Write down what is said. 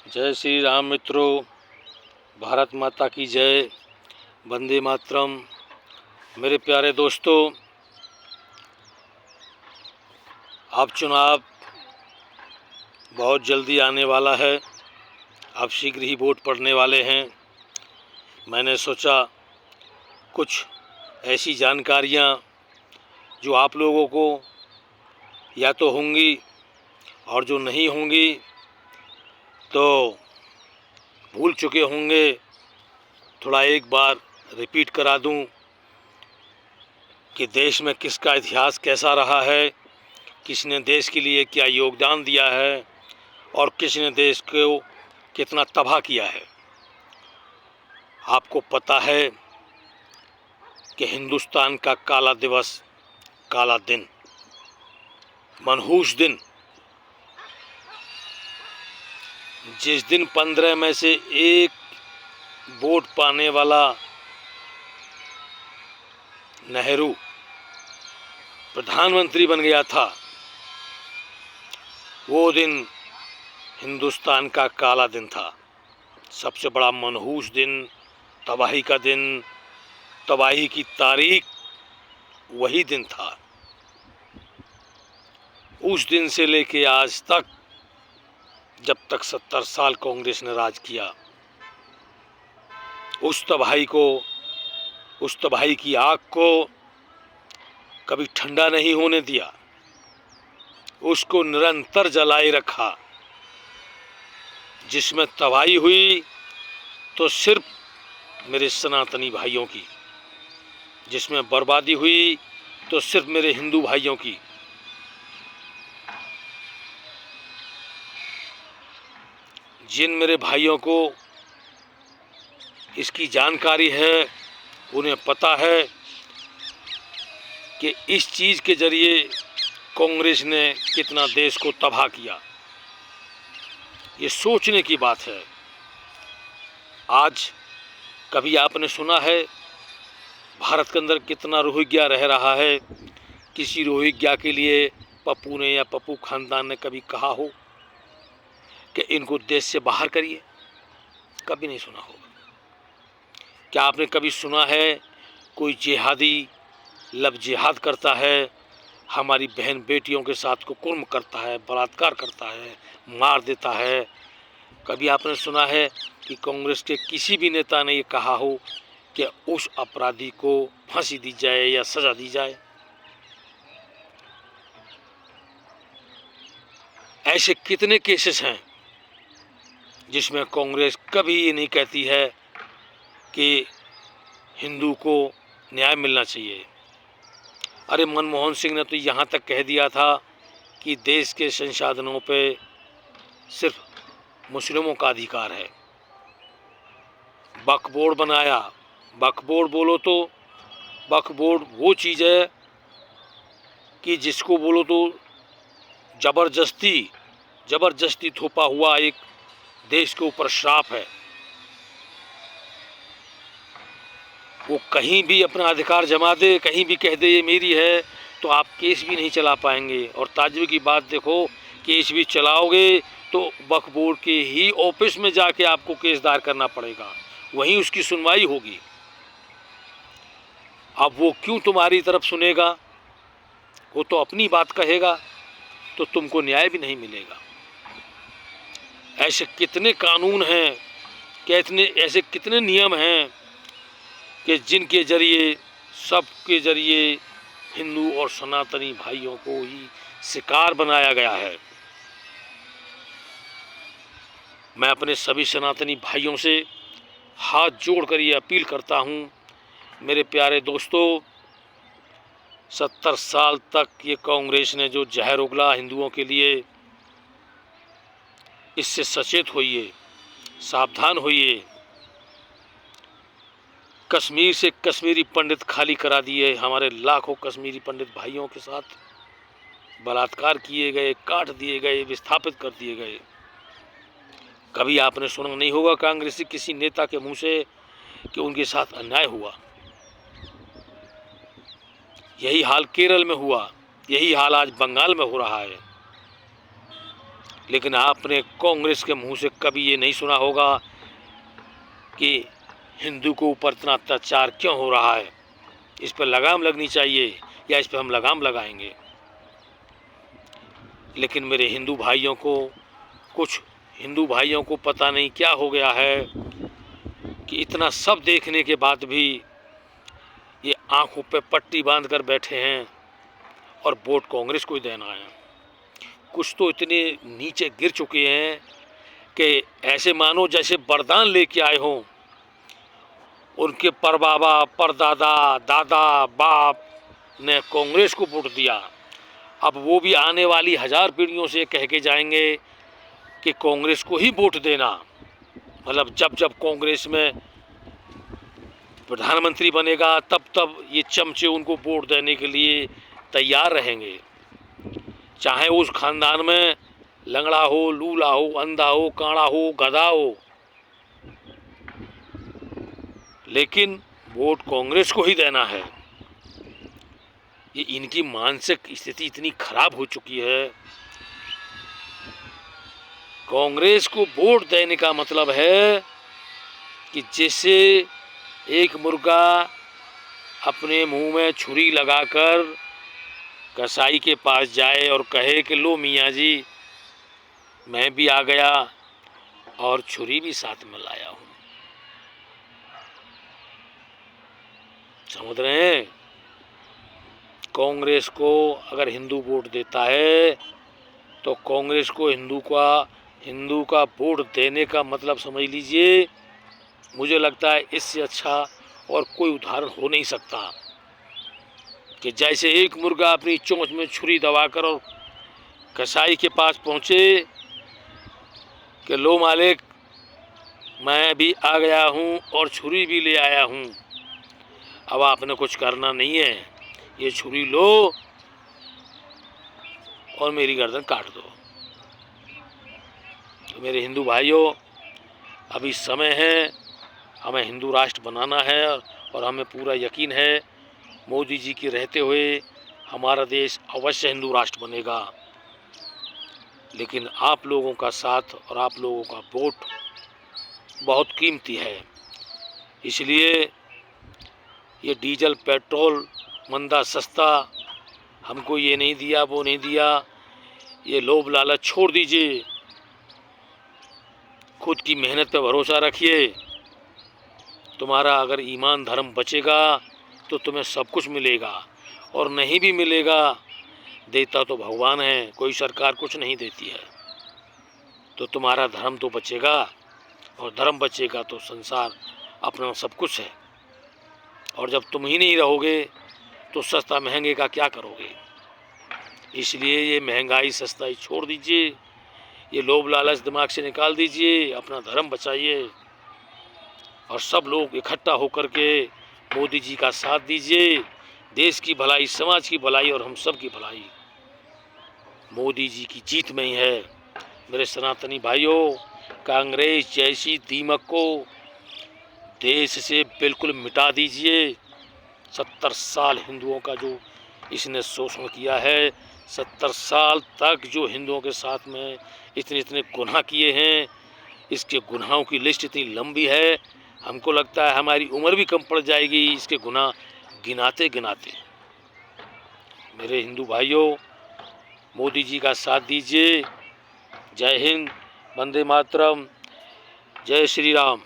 जय श्री राम मित्रों, भारत माता की जय, वंदे मातरम। मेरे प्यारे दोस्तों, अब चुनाव बहुत जल्दी आने वाला है। अब शीघ्र ही वोट पड़ने वाले हैं। मैंने सोचा कुछ ऐसी जानकारियां जो आप लोगों को या तो होंगी और जो नहीं होंगी तो भूल चुके होंगे, थोड़ा एक बार रिपीट करा दूं कि देश में किसका इतिहास कैसा रहा है, किसने देश के लिए क्या योगदान दिया है और किसने देश को कितना तबाह किया है। आपको पता है कि हिंदुस्तान का काला दिवस, काला दिन, मनहूस दिन, जिस दिन 15 में से एक वोट पाने वाला नेहरू प्रधानमंत्री बन गया था, वो दिन हिंदुस्तान का काला दिन था। सबसे बड़ा मनहूस दिन, तबाही का दिन, तबाही की तारीख वही दिन था। उस दिन से लेके आज तक, जब तक 70 साल कांग्रेस ने राज किया, उस तबाही की आग को कभी ठंडा नहीं होने दिया, उसको निरंतर जलाए रखा। जिसमें तबाही हुई तो सिर्फ मेरे सनातनी भाइयों की, जिसमें बर्बादी हुई तो सिर्फ मेरे हिंदू भाइयों की। जिन मेरे भाइयों को इसकी जानकारी है, उन्हें पता है कि इस चीज़ के ज़रिए कांग्रेस ने कितना देश को तबाह किया। ये सोचने की बात है। आज कभी आपने सुना है भारत के अंदर कितना रोहिंग्या रह रहा है? किसी रोहिंग्या के लिए पप्पू ने या पप्पू खानदान ने कभी कहा हो कि इनको देश से बाहर करिए? कभी नहीं सुना होगा। क्या आपने कभी सुना है कोई जिहादी लब जिहाद करता है, हमारी बहन बेटियों के साथ को कुर्म करता है, बलात्कार करता है, मार देता है? कभी आपने सुना है कि कांग्रेस के किसी भी नेता ने ये कहा हो कि उस अपराधी को फांसी दी जाए या सजा दी जाए? ऐसे कितने केसेस हैं जिसमें कांग्रेस कभी ये नहीं कहती है कि हिंदू को न्याय मिलना चाहिए। अरे मनमोहन सिंह ने तो यहाँ तक कह दिया था कि देश के संसाधनों पे सिर्फ मुस्लिमों का अधिकार है। वक्फ बोर्ड बनाया। वक्फ बोर्ड बोलो तो वक्फ बोर्ड वो चीज़ है कि जिसको बोलो तो ज़बरदस्ती थोपा हुआ एक देश के ऊपर श्राप है। वो कहीं भी अपना अधिकार जमा दे, कहीं भी कह दे ये मेरी है, तो आप केस भी नहीं चला पाएंगे। और ताज्जुब की बात देखो, केस भी चलाओगे तो वक्फ बोर्ड के ही ऑफिस में जाके आपको केस दायर करना पड़ेगा, वहीं उसकी सुनवाई होगी। अब वो क्यों तुम्हारी तरफ सुनेगा? वो तो अपनी बात कहेगा, तो तुमको न्याय भी नहीं मिलेगा। ऐसे कितने कानून हैं, ऐसे कितने नियम हैं कि जिनके ज़रिए, सबके ज़रिए हिंदू और सनातनी भाइयों को ही शिकार बनाया गया है। मैं अपने सभी सनातनी भाइयों से हाथ जोड़कर ये अपील करता हूँ, मेरे प्यारे दोस्तों, 70 साल तक ये कांग्रेस ने जो जहर उगला हिंदुओं के लिए, इससे सचेत होइए, सावधान होइए। कश्मीर से कश्मीरी पंडित खाली करा दिए, हमारे लाखों कश्मीरी पंडित भाइयों के साथ बलात्कार किए गए, काट दिए गए, विस्थापित कर दिए गए। कभी आपने सुना नहीं होगा कांग्रेसी किसी नेता के मुंह से कि उनके साथ अन्याय हुआ। यही हाल केरल में हुआ, यही हाल आज बंगाल में हो रहा है। लेकिन आपने कांग्रेस के मुंह से कभी ये नहीं सुना होगा कि हिंदू को ऊपर इतना अत्याचार क्यों हो रहा है, इस पर लगाम लगनी चाहिए या इस पर हम लगाम लगाएंगे। लेकिन मेरे हिंदू भाइयों को, कुछ हिंदू भाइयों को पता नहीं क्या हो गया है कि इतना सब देखने के बाद भी ये आंखों पे पट्टी बांध कर बैठे हैं और वोट कांग्रेस को ही देना है। कुछ तो इतने नीचे गिर चुके हैं कि ऐसे मानो जैसे वरदान लेके आए हों। उनके परबाबा, परदादा, दादा, बाप ने कांग्रेस को वोट दिया। अब वो भी आने वाली 1000 पीढ़ियों से कह के जाएंगे कि कांग्रेस को ही वोट देना। मतलब जब जब कांग्रेस में प्रधानमंत्री बनेगा तब तब ये चमचे उनको वोट देने के लिए तैयार रहेंगे, चाहे उस खानदान में लंगड़ा हो, लूला हो, अंधा हो, काड़ा हो, गधा हो, लेकिन वोट कांग्रेस को ही देना है। ये इनकी मानसिक स्थिति इतनी खराब हो चुकी है। कांग्रेस को वोट देने का मतलब है कि जैसे एक मुर्गा अपने मुंह में छुरी लगाकर कसाई के पास जाए और कहे कि लो मियाँ जी, मैं भी आ गया और छुरी भी साथ में लाया हूँ। समझ रहे हैं? कांग्रेस को अगर हिंदू वोट देता है तो कांग्रेस को हिंदू का वोट देने का मतलब समझ लीजिए, मुझे लगता है इससे अच्छा और कोई उदाहरण हो नहीं सकता कि जैसे एक मुर्गा अपनी चोंच में छुरी दबाकर और कसाई के पास पहुँचे कि लो मालिक, मैं भी आ गया हूँ और छुरी भी ले आया हूँ, अब आपने कुछ करना नहीं है, ये छुरी लो और मेरी गर्दन काट दो। तो मेरे हिंदू भाइयों, अभी समय है, हमें हिंदू राष्ट्र बनाना है और हमें पूरा यकीन है मोदी जी के रहते हुए हमारा देश अवश्य हिंदू राष्ट्र बनेगा। लेकिन आप लोगों का साथ और आप लोगों का वोट बहुत कीमती है। इसलिए ये डीजल पेट्रोल मंदा सस्ता, हमको ये नहीं दिया वो नहीं दिया, ये लोभ लालच छोड़ दीजिए। खुद की मेहनत पे भरोसा रखिए। तुम्हारा अगर ईमान धर्म बचेगा तो तुम्हें सब कुछ मिलेगा, और नहीं भी मिलेगा, देता तो भगवान है, कोई सरकार कुछ नहीं देती है। तो तुम्हारा धर्म तो बचेगा, और धर्म बचेगा तो संसार अपना सब कुछ है। और जब तुम ही नहीं रहोगे तो सस्ता महंगे का क्या करोगे? इसलिए ये महंगाई सस्ताई छोड़ दीजिए, ये लोभ लालच दिमाग से निकाल दीजिए, अपना धर्म बचाइए और सब लोग इकट्ठा होकर के मोदी जी का साथ दीजिए। देश की भलाई, समाज की भलाई और हम सब की भलाई मोदी जी की जीत में ही है। मेरे सनातनी भाइयों, कांग्रेस जैसी दीमक को देश से बिल्कुल मिटा दीजिए। 70 साल हिंदुओं का जो इसने शोषण किया है, 70 साल तक जो हिंदुओं के साथ में इतने गुनाह किए हैं, इसके गुनाहों की लिस्ट इतनी लंबी है, हमको लगता है हमारी उम्र भी कम पड़ जाएगी इसके गुनाह गिनाते गिनाते। मेरे हिंदू भाइयों, मोदी जी का साथ दीजिए। जय हिंद, वंदे मातरम, जय श्री राम।